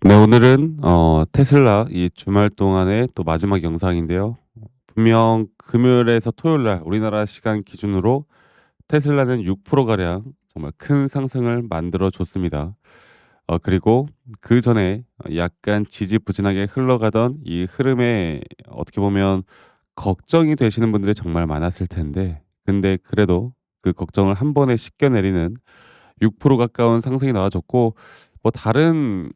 네, 오늘은 테슬라 이 주말 동안의 또 마지막 영상인데요. 분명 금요일에서 토요일 날 우리나라 시간 기준으로 테슬라는 6% 가량 정말 큰 상승을 만들어 줬습니다. 그리고 그전에 약간 지지부진하게 흘러가던 이 흐름에 어떻게 보면 걱정이 되시는 분들이 정말 많았을 텐데, 근데 그래도 그 걱정을 한 번에 씻겨내리는 6% 가까운 상승이 나와줬고, 뭐 다른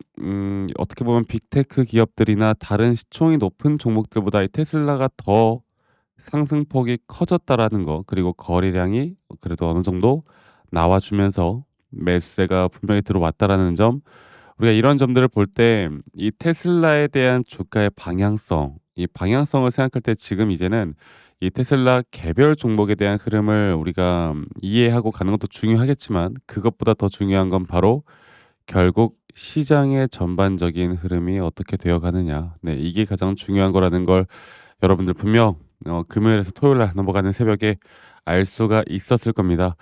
어떻게 보면 빅테크 기업들이나 다른 시총이 높은 종목들보다 이 테슬라가 더 상승폭이 커졌다라는 거, 그리고 거래량이 그래도 어느 정도 나와주면서 매수세가 분명히 들어왔다라는 점, 우리가 이런 점들을 볼 때 이 테슬라에 대한 주가의 방향성, 이 방향성을 생각할 때 지금 이제는 이 테슬라 개별 종목에 대한 흐름을 우리가 이해하고 가는 것도 중요하겠지만, 그것보다 더 중요한 건 바로 결국 시장의 전반적인 흐름이 어떻게 되어 가느냐. 네, 이게 가장 중요한 거라는 걸 여러분들 분명 금요일에서 토요일 날 넘어가는 새벽에 알 수가 있었을 겁니다.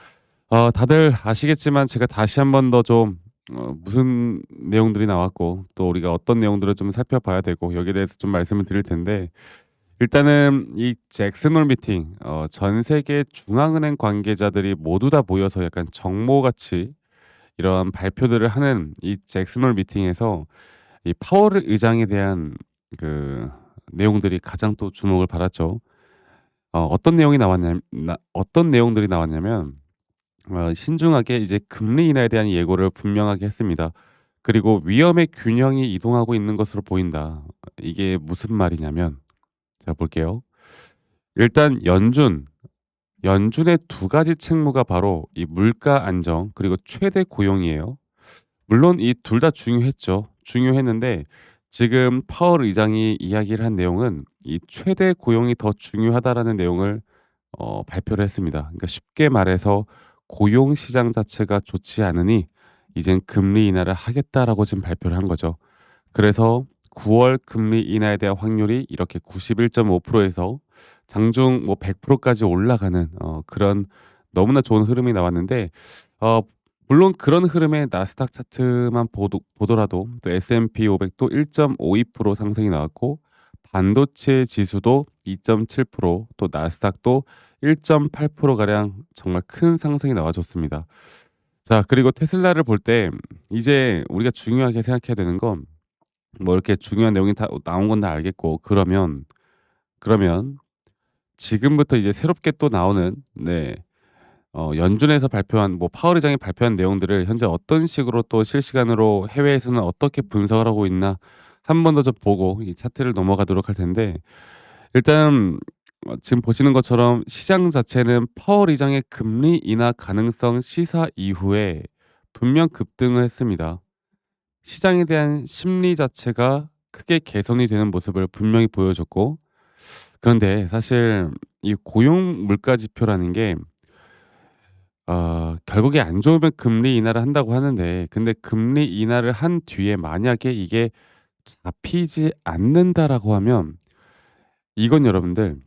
다들 아시겠지만 제가 다시 한번 더 좀 무슨 내용들이 나왔고 또 우리가 어떤 내용들을 좀 살펴봐야 되고 여기에 대해서 좀 말씀을 드릴 텐데, 일단은 이 잭슨홀 미팅, 전 세계 중앙은행 관계자들이 모두 다 모여서 약간 정모같이 이런 발표들을 하는 이 잭슨홀 미팅에서 이 파월 의장에 대한 그 내용들이 가장 또 주목을 받았죠. 어떤 내용들이 나왔냐면, 신중하게 이제 금리 인하에 대한 예고를 분명하게 했습니다. 그리고 "위험의 균형이 이동하고 있는 것으로 보인다." 이게 무슨 말이냐면, 자 볼게요. 일단 연준의 두 가지 책무가 바로 이 물가 안정 그리고 최대 고용이에요. 물론 이 둘 다 중요했죠. 중요했는데 지금 파월 의장이 이야기를 한 내용은 이 "최대 고용이 더 중요하다."라는 내용을 발표를 했습니다. 그러니까 쉽게 말해서 고용 시장 자체가 좋지 않으니 이젠 "금리 인하를 하겠다."라고 지금 발표를 한 거죠. 그래서 9월 금리 인하에 대한 확률이 이렇게 91.5% 에서 장중 뭐 100% 까지 올라가는 그런 너무나 좋은 흐름이 나왔는데, 어 물론 그런 흐름에 나스닥 차트만 보더라도 또 S&P 500도 1.52% 상승이 나왔고, 반도체 지수도 2.7%, 또 나스닥도 1.8% 가량 정말 큰 상승이 나와줬습니다. 자, 그리고 테슬라를 볼 때 이제 우리가 중요하게 생각해야 되는 건, 뭐 이렇게 중요한 내용이 다 나온 건 다 알겠고, 그러면 지금부터 이제 새롭게 또 나오는, 네, 연준에서 발표한 뭐 파월 의장이 발표한 내용들을 현재 어떤 식으로 또 실시간으로 해외에서는 어떻게 분석을 하고 있나 한 번 더 좀 보고 이 차트를 넘어가도록 할 텐데, 일단 지금 보시는 것처럼 시장 자체는 파월 의장의 금리 인하 가능성 시사 이후에 분명 급등을 했습니다. 시장에 대한 심리 자체가 크게 개선이 되는 모습을 분명히 보여줬고, 그런데 사실 이 고용 물가 지표라는 게 결국에 안 좋으면 금리 인하를 한다고 하는데, 근데 금리 인하를 한 뒤에 만약에 이게 잡히지 않는다라고 하면, 이건 여러분들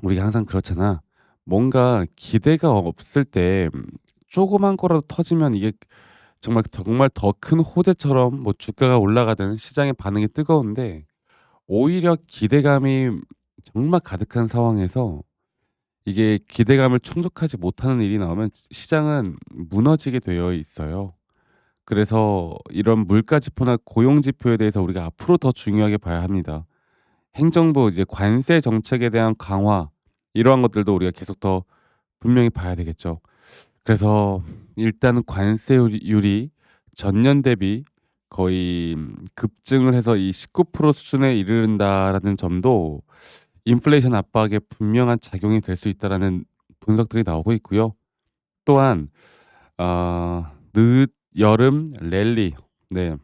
우리가 항상 그렇잖아. 뭔가 기대가 없을 때 조그만 거라도 터지면 이게 정말 정말 더 큰 호재처럼 뭐 주가가 올라가든 시장의 반응이 뜨거운데, 오히려 기대감이 정말 가득한 상황에서 이게 기대감을 충족하지 못하는 일이 나오면 시장은 무너지게 되어 있어요. 그래서 이런 물가 지표나 고용 지표에 대해서 우리가 앞으로 더 중요하게 봐야 합니다. 행정부 이제 관세 정책에 대한 강화, 이러한 것들도 우리가 계속 더 분명히 봐야 되겠죠. 그래서 일단 관세율이 전년 대비 거의 급증을 해서 이 19% 수준에 이르른다라는 점도 인플레이션 압박에 분명한 작용이 될 수 있다라는 분석들이 나오고 있고요. 또한 늦여름 랠리, 네,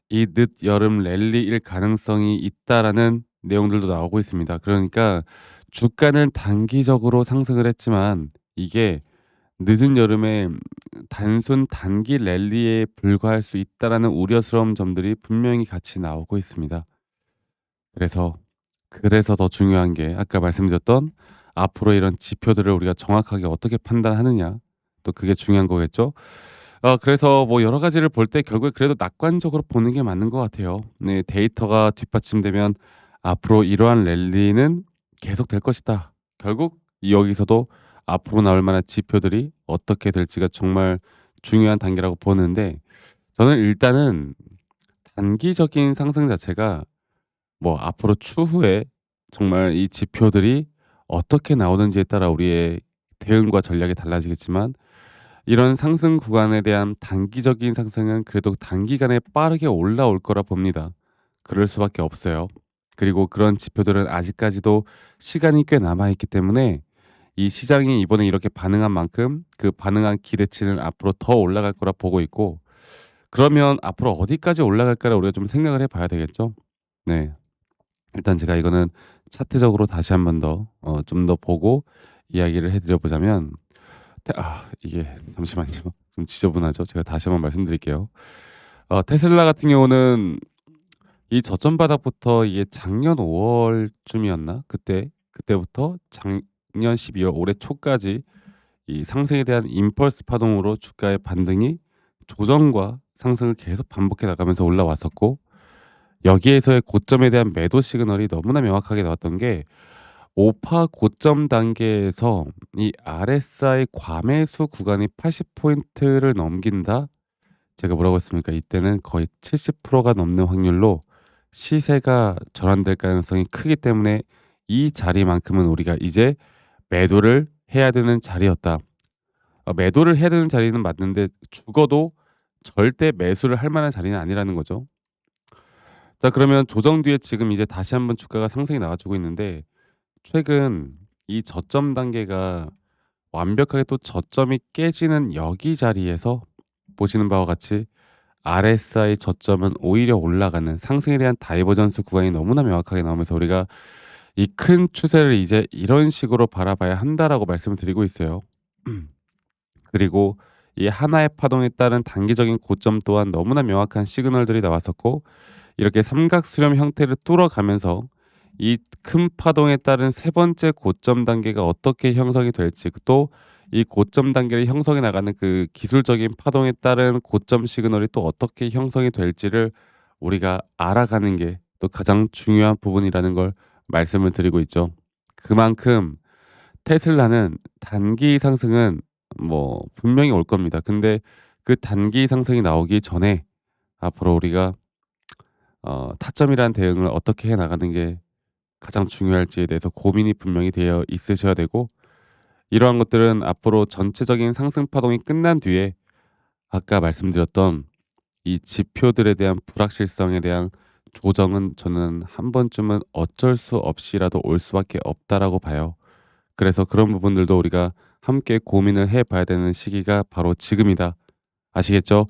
이 늦여름 랠리일 가능성이 있다라는 내용들도 나오고 있습니다. 그러니까 주가는 단기적으로 상승을 했지만 이게 늦은 여름에 단순 단기 랠리에 불과할 수 있다라는 우려스러운 점들이 분명히 같이 나오고 있습니다. 그래서 더 중요한 게 아까 말씀드렸던 앞으로 이런 지표들을 우리가 정확하게 어떻게 판단하느냐, 또 그게 중요한 거겠죠. 그래서 뭐 여러 가지를 볼 때 결국에 그래도 낙관적으로 보는 게 맞는 것 같아요. 네, 데이터가 뒷받침되면 앞으로 이러한 랠리는 계속될 것이다. 결국 여기서도 앞으로 나올 만한 지표들이 어떻게 될지가 정말 중요한 단계라고 보는데, 저는 일단은 단기적인 상승 자체가 뭐 앞으로 추후에 정말 이 지표들이 어떻게 나오는지에 따라 우리의 대응과 전략이 달라지겠지만, 이런 상승 구간에 대한 단기적인 상승은 그래도 단기간에 빠르게 올라올 거라 봅니다. 그럴 수밖에 없어요. 그리고 그런 지표들은 아직까지도 시간이 꽤 남아 있기 때문에 이 시장이 이번에 이렇게 반응한 만큼 그 반응한 기대치는 앞으로 더 올라갈 거라 보고 있고, 그러면 앞으로 어디까지 올라갈까를 우리가 좀 생각을 해 봐야 되겠죠. 네. 일단 제가 이거는 차트적으로 다시 한번 더 좀 더 보고 이야기를 해 드려 보자면, 이게 잠시만요. 좀 지저분하죠. 제가 다시 한번 말씀드릴게요. 테슬라 같은 경우는 이 저점 바닥부터 이게 작년 5 월쯤이었나? 그때부터 작년 12월 올해 초까지 이 상승에 대한 임펄스 파동으로 주가의 반등이 조정과 상승을 계속 반복해 나가면서 올라왔었고, 여기에서의 고점에 대한 매도 시그널이 너무나 명확하게 나왔던 게, 5파 고점 단계에서 이 RSI 과매수 구간이 80 포인트를 넘긴다. 제가 뭐라고 했습니까? 이때는 거의 70%가 넘는 확률로 시세가 전환될 가능성이 크기 때문에 이 자리만큼은 우리가 이제 매도를 해야 되는 자리였다. 매도를 해야 되는 자리는 맞는데 죽어도 절대 매수를 할 만한 자리는 아니라는 거죠. 자, 그러면 조정 뒤에 지금 이제 다시 한번 주가가 상승이 나와주고 있는데, 최근 이 저점 단계가 완벽하게 또 저점이 깨지는 여기 자리에서 보시는 바와 같이 RSI 저점은 오히려 올라가는 상승에 대한 다이버전스 구간이 너무나 명확하게 나오면서 우리가 이 큰 추세를 이제 이런 식으로 바라봐야 한다라고 말씀을 드리고 있어요. 그리고 이 하나의 파동에 따른 단기적인 고점 또한 너무나 명확한 시그널들이 나왔었고, 이렇게 삼각수렴 형태를 뚫어가면서 이 큰 파동에 따른 세 번째 고점 단계가 어떻게 형성이 될지, 또 이 고점 단계를 형성해 나가는 그 기술적인 파동에 따른 고점 시그널이 또 어떻게 형성이 될지를 우리가 알아가는 게 또 가장 중요한 부분이라는 걸 말씀을 드리고 있죠. 그만큼 테슬라는 단기 상승은 뭐 분명히 올 겁니다. 근데 그 단기 상승이 나오기 전에 앞으로 우리가 타점이란 대응을 어떻게 해 나가는 게 가장 중요할지에 대해서 고민이 분명히 되어 있으셔야 되고, 이러한 것들은 앞으로 전체적인 상승 파동이 끝난 뒤에 아까 말씀드렸던 이 지표들에 대한 불확실성에 대한 조정은 저는 한 번쯤은 어쩔 수 없이라도 올 수밖에 없다라고 봐요. 그래서 그런 부분들도 우리가 함께 고민을 해 봐야 되는 시기가 바로 지금이다. 아시겠죠?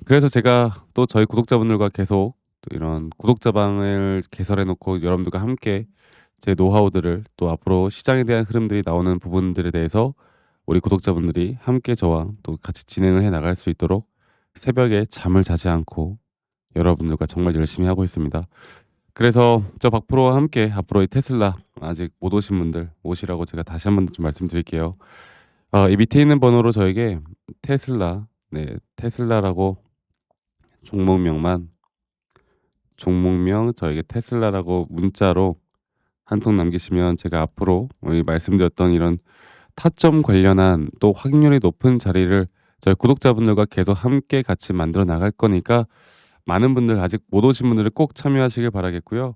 그래서 제가 또 저희 구독자분들과 계속 또 이런 구독자방을 개설해 놓고 여러분들과 함께 제 노하우들을, 또 앞으로 시장에 대한 흐름들이 나오는 부분들에 대해서 우리 구독자분들이 함께 저와 또 같이 진행을 해 나갈 수 있도록 새벽에 잠을 자지 않고 여러분들과 정말 열심히 하고 있습니다. 그래서 저 박프로와 함께 앞으로 이 테슬라 아직 못 오신 분들 오시라고 제가 다시 한 번 좀 말씀드릴게요. 이 밑에 있는 번호로 저에게 테슬라, 네, 테슬라라고 종목명만, 종목명 저에게 테슬라라고 문자로 한 통 남기시면 제가 앞으로 말씀드렸던 이런 타점 관련한 또 확률이 높은 자리를 저희 구독자분들과 계속 함께 같이 만들어 나갈 거니까, 많은 분들 아직 못 오신 분들은 꼭 참여하시길 바라겠고요.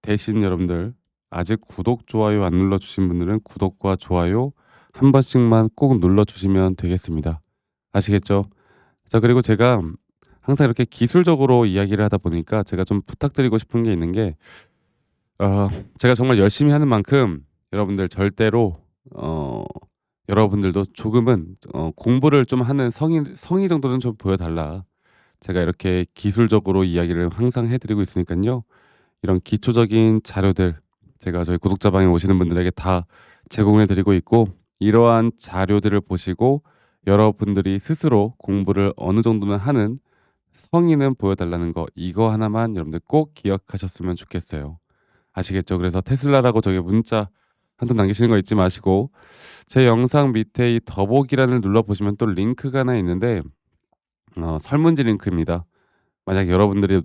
대신 여러분들 아직 구독, 좋아요 안 눌러 주신 분들은 구독과 좋아요 한 번씩만 꼭 눌러 주시면 되겠습니다. 아시겠죠? 자, 그리고 제가 항상 이렇게 기술적으로 이야기를 하다 보니까 제가 좀 부탁드리고 싶은 게 있는 게, 제가 정말 열심히 하는 만큼 여러분들 절대로 어 여러분들도 조금은 공부를 좀 하는 성의 정도는 좀 보여 달라. 제가 이렇게 기술적으로 이야기를 항상 해 드리고 있으니깐요. 이런 기초적인 자료들 제가 저희 구독자방에 오시는 분들에게 다 제공해 드리고 있고, 이러한 자료들을 보시고 여러분들이 스스로 공부를 어느 정도는 하는 성의는 보여 달라는 거, 이거 하나만 여러분들 꼭 기억하셨으면 좋겠어요. 아시겠죠? 그래서 테슬라라고 저기 문자 한 돈 남기시는 거 잊지 마시고 제 영상 밑에 이 더보기란을 눌러 보시면 또 링크가 하나 있는데 설문지 링크입니다. 만약 여러분들이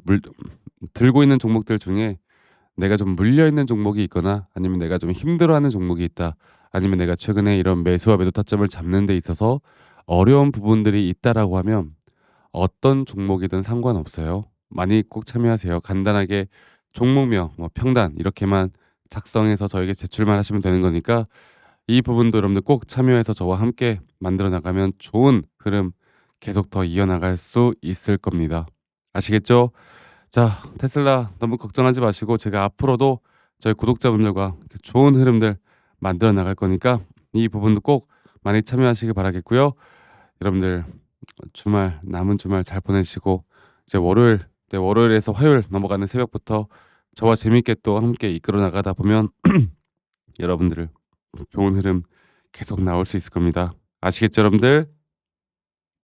들고 있는 종목들 중에 내가 좀 물려 있는 종목이 있거나 아니면 내가 좀 힘들어하는 종목이 있다. 아니면 내가 최근에 이런 매수와 매도 타점을 잡는 데 있어서 어려운 부분들이 있다라고 하면 어떤 종목이든 상관없어요. 많이 꼭 참여하세요. 간단하게 종목명, 뭐 평단 이렇게만 작성해서 저에게 제출만 하시면 되는 거니까 이 부분도 여러분들 꼭 참여해서 저와 함께 만들어 나가면 좋은 흐름 계속 더 이어나갈 수 있을 겁니다. 아시겠죠? 자, 테슬라 너무 걱정하지 마시고 제가 앞으로도 저희 구독자분들과 이렇게 좋은 흐름들 만들어 나갈 거니까 이 부분도 꼭 많이 참여하시길 바라겠고요. 여러분들 주말 남은 주말 잘 보내시고 이제 월요일 월요일에서 화요일 넘어가는 새벽부터 저와 재밌게 또 함께 이끌어 나가다 보면 여러분들을 좋은 흐름 계속 나올 수 있을 겁니다. 아시겠죠, 여러분들?